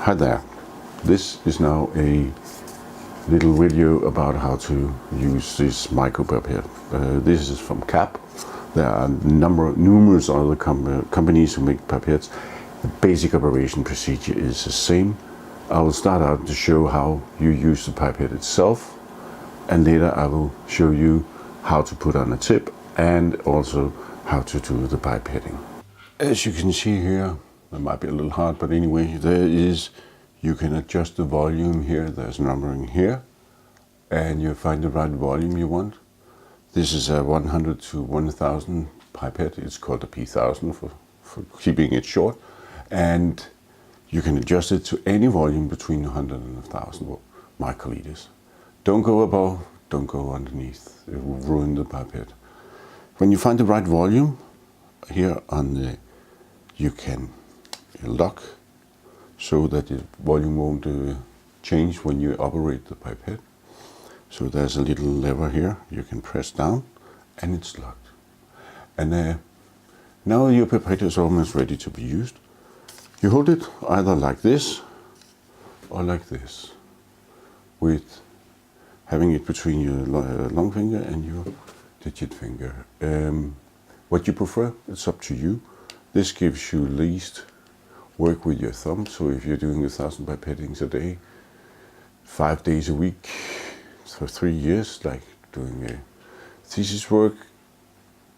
Hi there. This is now a little video about how to use this micropipette. This is from CAPP. There are numerous other companies who make pipettes. The basic operation procedure is the same. I will start out to show how you use the pipette itself, and later I will show you how to put on a tip and also how to do the pipetting. As you can see here, it might be a little hard, but anyway, you can adjust the volume here. There's numbering here, and you find the right volume you want. This is a 100 to 1000 pipette. It's called a P1000 for keeping it short, and you can adjust it to any volume between 100 and 1000 microliters. Don't go above, don't go underneath. It will ruin the pipette. When you find the right volume, here on the, you can lock so that the volume won't change when you operate the pipette. So there's a little lever here you can press down and it's locked. And now your pipette is almost ready to be used. You hold it either like this or like this, with having it between your long finger and your digit finger. What you prefer, it's up to you. This gives you least work with your thumb. So if you're doing 1000 pipettings a day, 5 days a week, for 3 years, like doing a thesis work,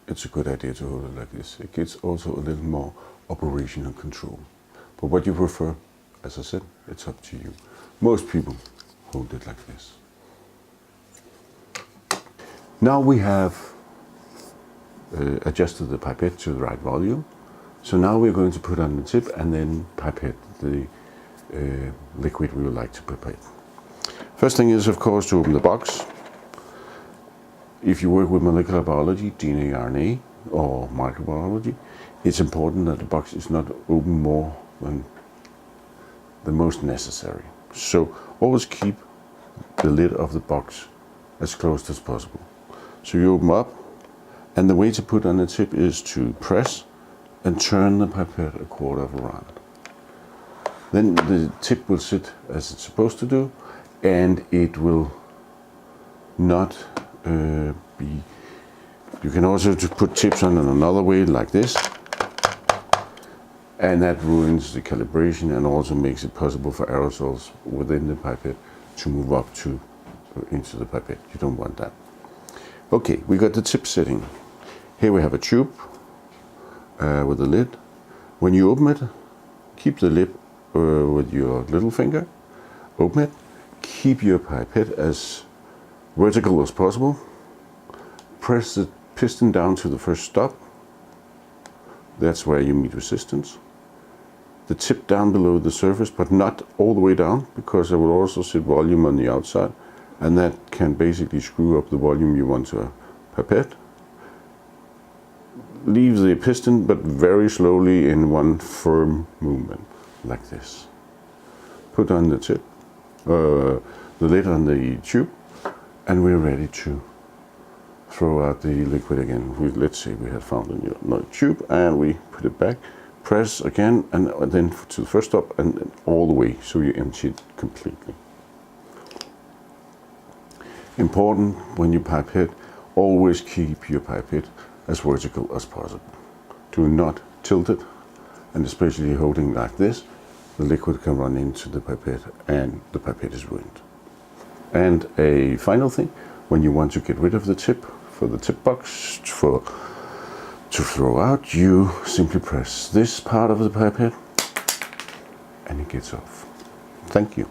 it's a good idea to hold it like this. It gets also a little more operational control. But what you prefer, as I said, it's up to you. Most people hold it like this. Now we have adjusted the pipette to the right volume. So now we're going to put on the tip and then pipette the liquid we would like to pipette. First thing is, of course, to open the box. If you work with molecular biology, DNA, RNA, or microbiology, it's important that the box is not open more than the most necessary. So always keep the lid of the box as closed as possible. So you open up, and the way to put on the tip is to press and turn the pipette a quarter of a round. Then the tip will sit as it's supposed to do, and it will not be. You can also put tips on in another way, like this, and that ruins the calibration and also makes it possible for aerosols within the pipette to move up into the pipette. You don't want that. Okay, we got the tip setting. Here we have a tube with a lid. When you open it, keep the lid with your little finger. Open it. Keep your pipette as vertical as possible. Press the piston down to the first stop. That's where you meet resistance. The tip down below the surface, but not all the way down, because there will also sit volume on the outside, and that can basically screw up the volume you want to pipette. Leave the piston, but very slowly in one firm movement, like this. Put on the tip, the lid on the tube, and we're ready to throw out the liquid again. Let's say we have found another tube, and we put it back. Press again, and then to the first stop, and all the way, so you empty it completely. Important when you pipette, always keep your pipette as vertical as possible. Do not tilt it, and especially holding like this, the liquid can run into the pipette and the pipette is ruined. And a final thing, when you want to get rid of the tip for the tip box to throw out, you simply press this part of the pipette and it gets off. Thank you.